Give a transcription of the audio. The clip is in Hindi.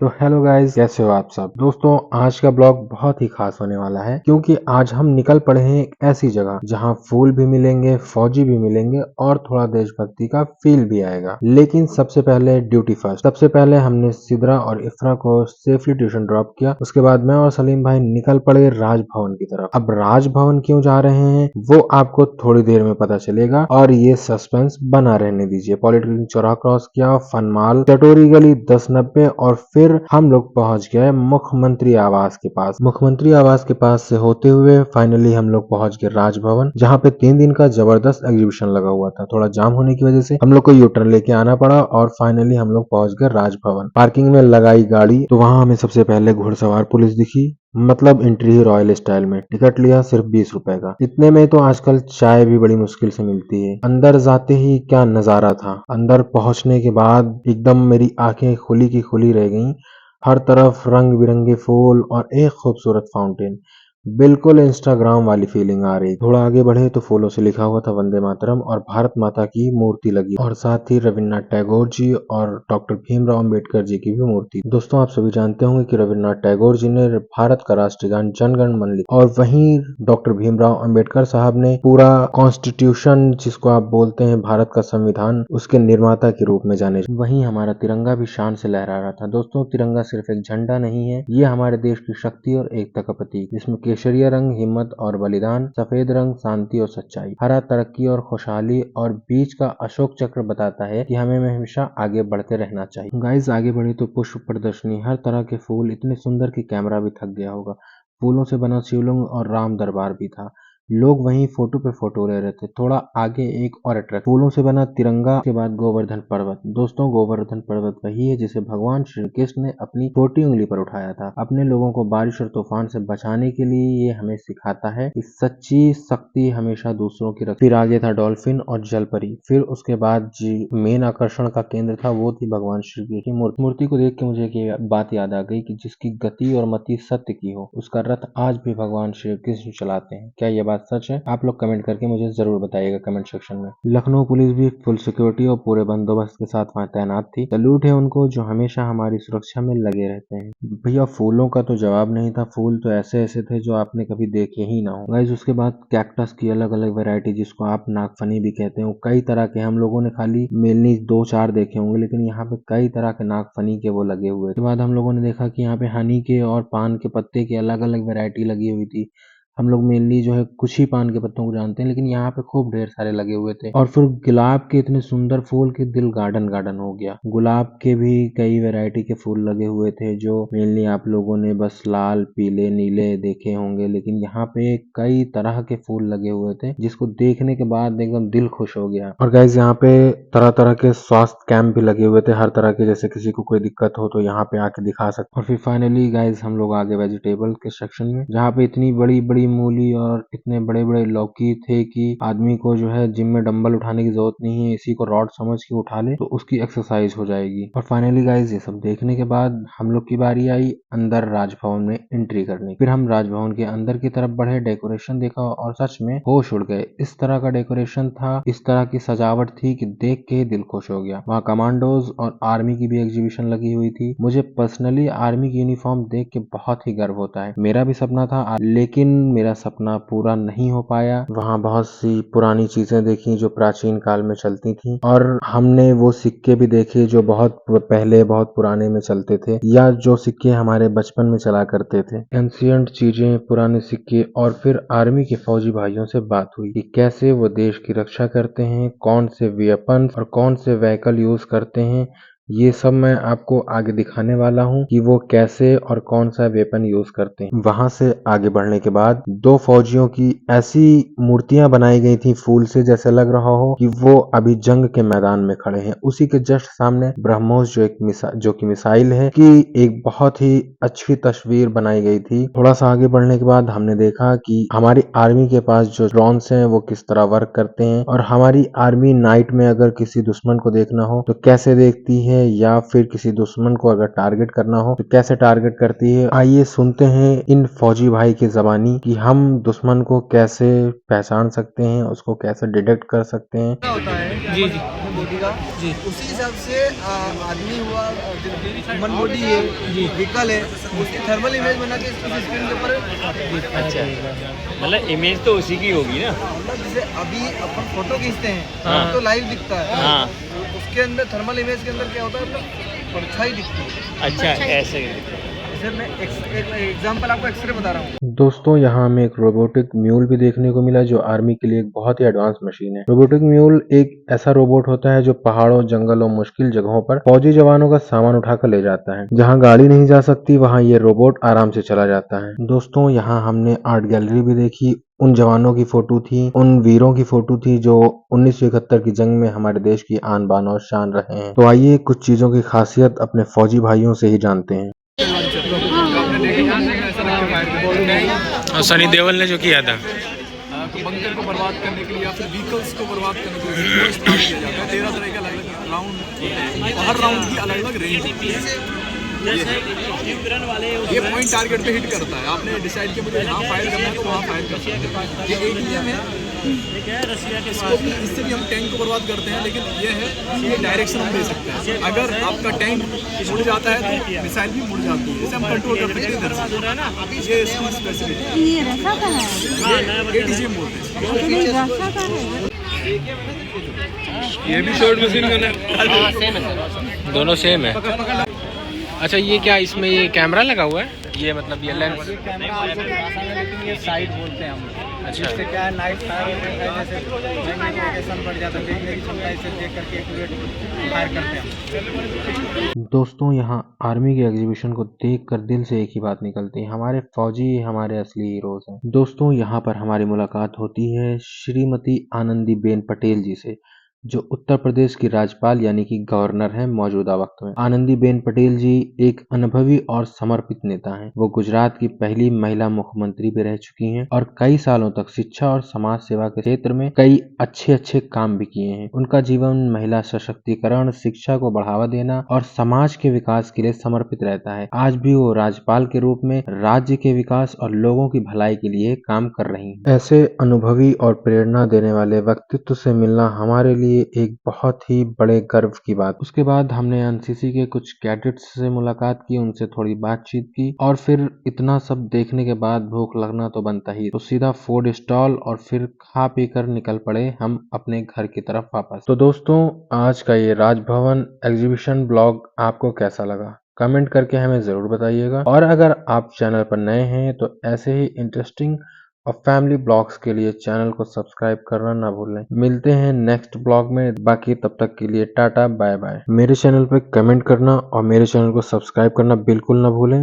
तो हेलो गाइस, कैसे हो आप सब। दोस्तों, आज का ब्लॉग बहुत ही खास होने वाला है क्योंकि आज हम निकल पड़े हैं एक ऐसी जगह जहां फूल भी मिलेंगे, फौजी भी मिलेंगे और थोड़ा देशभक्ति का फील भी आएगा। लेकिन सबसे पहले ड्यूटी फर्स्ट। सबसे पहले हमने सिद्रा और इफ्रा को सेफली ट्यूशन ड्रॉप किया। उसके बाद मैं और सलीम भाई निकल पड़े राजभवन की तरफ। अब राजभवन क्यों जा रहे हैं वो आपको थोड़ी देर में पता चलेगा और ये सस्पेंस बना रहने दीजिए। पॉलिटेक्निक चौराहा क्रॉस किया, फनमाल, चटोरी गली 1090 और फिर हम लोग पहुंच गए मुख्यमंत्री आवास के पास। मुख्यमंत्री आवास के पास से होते हुए फाइनली हम लोग पहुंच गए राजभवन, जहां पे 3 दिन का जबरदस्त एग्जीबिशन लगा हुआ था। थोड़ा जाम होने की वजह से हम लोग को यू टर्न लेके आना पड़ा और फाइनली हम लोग पहुंच गए राजभवन। पार्किंग में लगाई गाड़ी तो वहां हमें सबसे पहले घुड़सवार पुलिस दिखी, मतलब एंट्री ही रॉयल स्टाइल में। टिकट लिया सिर्फ 20 रुपए का। इतने में तो आजकल चाय भी बड़ी मुश्किल से मिलती है। अंदर जाते ही क्या नजारा था। अंदर पहुंचने के बाद एकदम मेरी आंखें खुली की खुली रह गईं। हर तरफ रंग बिरंगे फूल और एक खूबसूरत फाउंटेन। बिल्कुल इंस्टाग्राम वाली फीलिंग आ रही। थोड़ा आगे बढ़े तो फूलों से लिखा हुआ था वंदे मातरम और भारत माता की मूर्ति लगी और साथ ही रविन्द्रनाथ टैगोर जी और डॉक्टर भीमराव अंबेडकर जी की भी मूर्ति। दोस्तों, आप सभी जानते होंगे कि रविन्द्रनाथ टैगोर जी ने भारत का राष्ट्रीय गान जन गण मन लिखा और वहीं डॉक्टर भीमराव अंबेडकर साहब ने पूरा कॉन्स्टिट्यूशन, जिसको आप बोलते हैं भारत का संविधान, उसके निर्माता के रूप में जाने। वहीं हमारा तिरंगा भी शान से लहरा रहा था। दोस्तों, तिरंगा सिर्फ एक झंडा नहीं है, ये हमारे देश की शक्ति और एकता का प्रतीक, जिसमें केसरिया रंग हिम्मत और बलिदान, सफेद रंग शांति और सच्चाई, हरा तरक्की और खुशहाली और बीच का अशोक चक्र बताता है कि हमें हमेशा आगे बढ़ते रहना चाहिए। गाइस, आगे बढ़े तो पुष्प प्रदर्शनी, हर तरह के फूल इतने सुंदर कि कैमरा भी थक गया होगा। फूलों से बना शिवलिंग और राम दरबार भी था। लोग वहीं फोटो पे फोटो ले रहे थे। थोड़ा आगे एक और अट्रैक्ट, फूलों से बना तिरंगा के बाद गोवर्धन पर्वत। दोस्तों, गोवर्धन पर्वत वही है जिसे भगवान श्री कृष्ण ने अपनी छोटी उंगली पर उठाया था। अपने लोगों को बारिश और तूफान से बचाने के लिए ये हमें सिखाता है कि सच्ची शक्ति हमेशा दूसरों की रखती। फिर आगे था डॉल्फिन और जलपरी। फिर उसके बाद जी मेन आकर्षण का केंद्र था, वो थी भगवान श्री कृष्ण की मूर्ति। मूर्ति को देख के मुझे एक बात याद आ गई कि जिसकी गति और मति सत्य की हो, उसका रथ आज भी भगवान श्री कृष्ण चलाते हैं। क्या ये बात सच है? आप लोग कमेंट करके मुझे जरूर बताइएगा कमेंट सेक्शन में। लखनऊ पुलिस भी फुल सिक्योरिटी और पूरे बंदोबस्त के साथ वहां तैनात थी। सैल्यूट है उनको जो हमेशा हमारी सुरक्षा में लगे रहते हैं। भैया, फूलों का तो जवाब नहीं था। फूल तो ऐसे ऐसे थे जो आपने कभी देखे ही ना हो। गाइस, उसके बाद कैक्टस की अलग अलग वैरायटी, जिसको आप नागफनी भी कहते हो, कई तरह के। हम लोगों ने खाली मेनली 2-4 देखे होंगे, लेकिन यहाँ पे कई तरह के नागफनी के वो लगे हुए। उसके बाद हम लोगों ने देखा कि यहाँ पे हनी के और पान के पत्ते की अलग अलग वैरायटी लगी हुई थी। हम लोग मेनली जो है कुछ ही पान के पत्तों को जानते हैं, लेकिन यहाँ पे खूब ढेर सारे लगे हुए थे। और फिर गुलाब के इतने सुंदर फूल के दिल गार्डन गार्डन हो गया। गुलाब के भी कई वैरायटी के फूल लगे हुए थे, जो मेनली आप लोगों ने बस लाल, पीले, नीले देखे होंगे, लेकिन यहाँ पे कई तरह के फूल लगे हुए थे, जिसको देखने के बाद एकदम दिल खुश हो गया। और गाइज, यहाँ पे तरह तरह के स्वास्थ्य कैंप भी लगे हुए थे, हर तरह के। जैसे किसी को कोई दिक्कत हो तो यहाँ पे आके दिखा सकते। और फिर फाइनली गाइज हम लोग आगे वेजिटेबल के सेक्शन में, जहाँ पे इतनी बड़ी बड़ी मूली और इतने बड़े बड़े लौकी थे कि आदमी को जो है जिम में डंबल उठाने की जरूरत नहीं है, इसी को रॉड समझ के उठा ले तो उसकी एक्सरसाइज हो जाएगी। और फाइनली गाइज, ये सब देखने के बाद हम लोग की बारी आई अंदर राजभवन में एंट्री करने। फिर हम राजभवन के अंदर की तरफ बढ़े, डेकोरेशन देखा और सच में होश उड़ गए। इस तरह का डेकोरेशन था, इस तरह की सजावट थी कि देख के ही दिल खुश हो गया। वहाँ कमांडोज और आर्मी की भी एग्जीबिशन लगी हुई थी। मुझे पर्सनली आर्मी की यूनिफॉर्म देख के बहुत ही गर्व होता है। मेरा भी सपना था, लेकिन मेरा सपना पूरा नहीं हो पाया। वहाँ बहुत सी पुरानी चीजें देखी जो प्राचीन काल में चलती थी, और हमने वो सिक्के भी देखे जो बहुत पहले, बहुत पुराने में चलते थे, या जो सिक्के हमारे बचपन में चला करते थे। एंशियंट चीजें, पुराने सिक्के, और फिर आर्मी के फौजी भाइयों से बात हुई कि कैसे वो देश की रक्षा करते हैं, कौन से वेपन और कौन से व्हीकल यूज करते हैं। ये सब मैं आपको आगे दिखाने वाला हूँ कि वो कैसे और कौन सा वेपन यूज करते हैं। वहां से आगे बढ़ने के बाद 2 फौजियों की ऐसी मूर्तियां बनाई गई थी फूल से, जैसे लग रहा हो कि वो अभी जंग के मैदान में खड़े हैं। उसी के जस्ट सामने ब्रह्मोस, जो कि मिसाइल है, की एक बहुत ही अच्छी तस्वीर बनाई गई थी। थोड़ा सा आगे बढ़ने के बाद हमने देखा कि हमारी आर्मी के पास जो ड्रोन्स हैं वो किस तरह वर्क करते हैं, और हमारी आर्मी नाइट में अगर किसी दुश्मन को देखना हो तो कैसे देखती है, या फिर किसी दुश्मन को अगर टारगेट करना हो तो कैसे टारगेट करती है। आइए सुनते हैं इन फौजी भाई की ज़बानी कि हम दुश्मन को कैसे पहचान सकते हैं, उसको कैसे डिटेक्ट कर सकते हैं। क्या होता है? जी जी। अपने बॉडी का जी। उसी हिसाब से आदमी हुआ, ह्यूमन बॉडी है, व्हीकल है, उसकी थर्मल इमेज बना के इस स्क्रीन के ऊपर। अच्छा, मतलब इमेज तो उसी की होगी ना। मतलब जैसे अभी अपन फोटो खींचते हैं हाँ। तो लाइव दिखता है, हाँ। उसके अंदर थर्मल इमेज के अंदर क्या होता है, मतलब परछाई दिखती है। अच्छा, ऐसे जैसे मैं एक एग्जांपल आपको एक्सरे बता रहा हूँ। दोस्तों यहाँ हमें एक रोबोटिक म्यूल भी देखने को मिला जो आर्मी के लिए एक बहुत ही एडवांस मशीन है। रोबोटिक म्यूल एक ऐसा रोबोट होता है जो पहाड़ों, जंगलों, मुश्किल जगहों पर फौजी जवानों का सामान उठाकर ले जाता है। जहाँ गाड़ी नहीं जा सकती वहाँ ये रोबोट आराम से चला जाता है। दोस्तों यहाँ हमने आर्ट गैलरी भी देखी। उन जवानों की फोटो थी, उन वीरों की फोटो थी जो 1971 की जंग में हमारे देश की आन बान और शान रहे हैं। तो आइए कुछ चीजों की खासियत अपने फौजी भाइयों से ही जानते हैं। और सनी देओल ने जो किया था, बंकर को बर्बाद करने के लिए या फिर व्हीकल्स को बर्बाद करने के लिए वो इस्तेमाल किया जाता है। 13 तरह के अलग अलग राउंड, हर राउंड की अलग अलग रेंज होती है। ये पॉइंट टारगेट पे हिट करता है। आपने डिसाइड किया मुझे यहाँ फायर करना है तो वहाँ फायर कर सकते हैं। ये एक नियम है। इसको भी, इससे भी हम टैंक को बर्बाद करते हैं, लेकिन ये है ये डायरेक्शन हम दे सकते हैं। अगर आपका टैंक मुड़ जाता है तो मिसाइल भी मुड़ जाती है। इसे हम कंट्रोल कर सकते हैं इधर से। ये इसकी स्पेसिफिक ये रसा का है, एटीजीएम बोलते हैं। तो ये रसा का है। ये भी शॉर्ट मशीन गन है, दोनों सेम है। अच्छा, ये क्या इसमें ये कैमरा लगा हुआ है? ये मतलब ये लेंस, कैमरा आपको दिखाता है, लेकिन ये साइड बोलते हैं हम। अच्छा। इससे क्या है, नाइट फायर होता है, जैसे मैग्निफिकेशन बढ़ जाता है, देखने की क्षमता इसे देख करके एक्यूरेट फायर करते हैं। दोस्तों यहाँ आर्मी के एग्जीबिशन को देखकर दिल से एक ही बात निकलती है, हमारे फौजी हमारे असली हीरोज हैं। दोस्तों यहाँ पर हमारी मुलाकात होती है श्रीमती आनंदीबेन पटेल जी से, जो उत्तर प्रदेश की राज्यपाल यानी कि गवर्नर हैं मौजूदा वक्त में। आनंदीबेन पटेल जी एक अनुभवी और समर्पित नेता हैं। वो गुजरात की पहली महिला मुख्यमंत्री भी रह चुकी हैं और कई सालों तक शिक्षा और समाज सेवा के क्षेत्र में कई अच्छे काम भी किए हैं। उनका जीवन महिला सशक्तिकरण, शिक्षा को बढ़ावा देना और समाज के विकास के लिए समर्पित रहता है। आज भी वो राज्यपाल के रूप में राज्य के विकास और लोगों की भलाई के लिए काम कर रही हैं। ऐसे अनुभवी और प्रेरणा देने वाले व्यक्तित्व से मिलना हमारे लिए एक बहुत ही बड़े गर्व की बात। उसके बाद हमने एनसीसी के कुछ कैडेट्स से मुलाकात की, उनसे थोड़ी बातचीत की और फिर इतना सब देखने के बाद भूख लगना तो बनता ही, तो सीधा फूड स्टॉल और फिर खा पी कर निकल पड़े हम अपने घर की तरफ वापस। तो दोस्तों आज का ये राजभवन एग्जीबिशन ब्लॉग आपको कैसा लगा कमेंट करके हमें जरूर बताइएगा, और अगर आप चैनल पर नए हैं तो ऐसे ही इंटरेस्टिंग और फैमिली ब्लॉग्स के लिए चैनल को सब्सक्राइब करना ना भूलें। मिलते हैं नेक्स्ट ब्लॉग में, बाकी तब तक के लिए टाटा बाय बाय। मेरे चैनल पर कमेंट करना और मेरे चैनल को सब्सक्राइब करना बिल्कुल ना भूलें।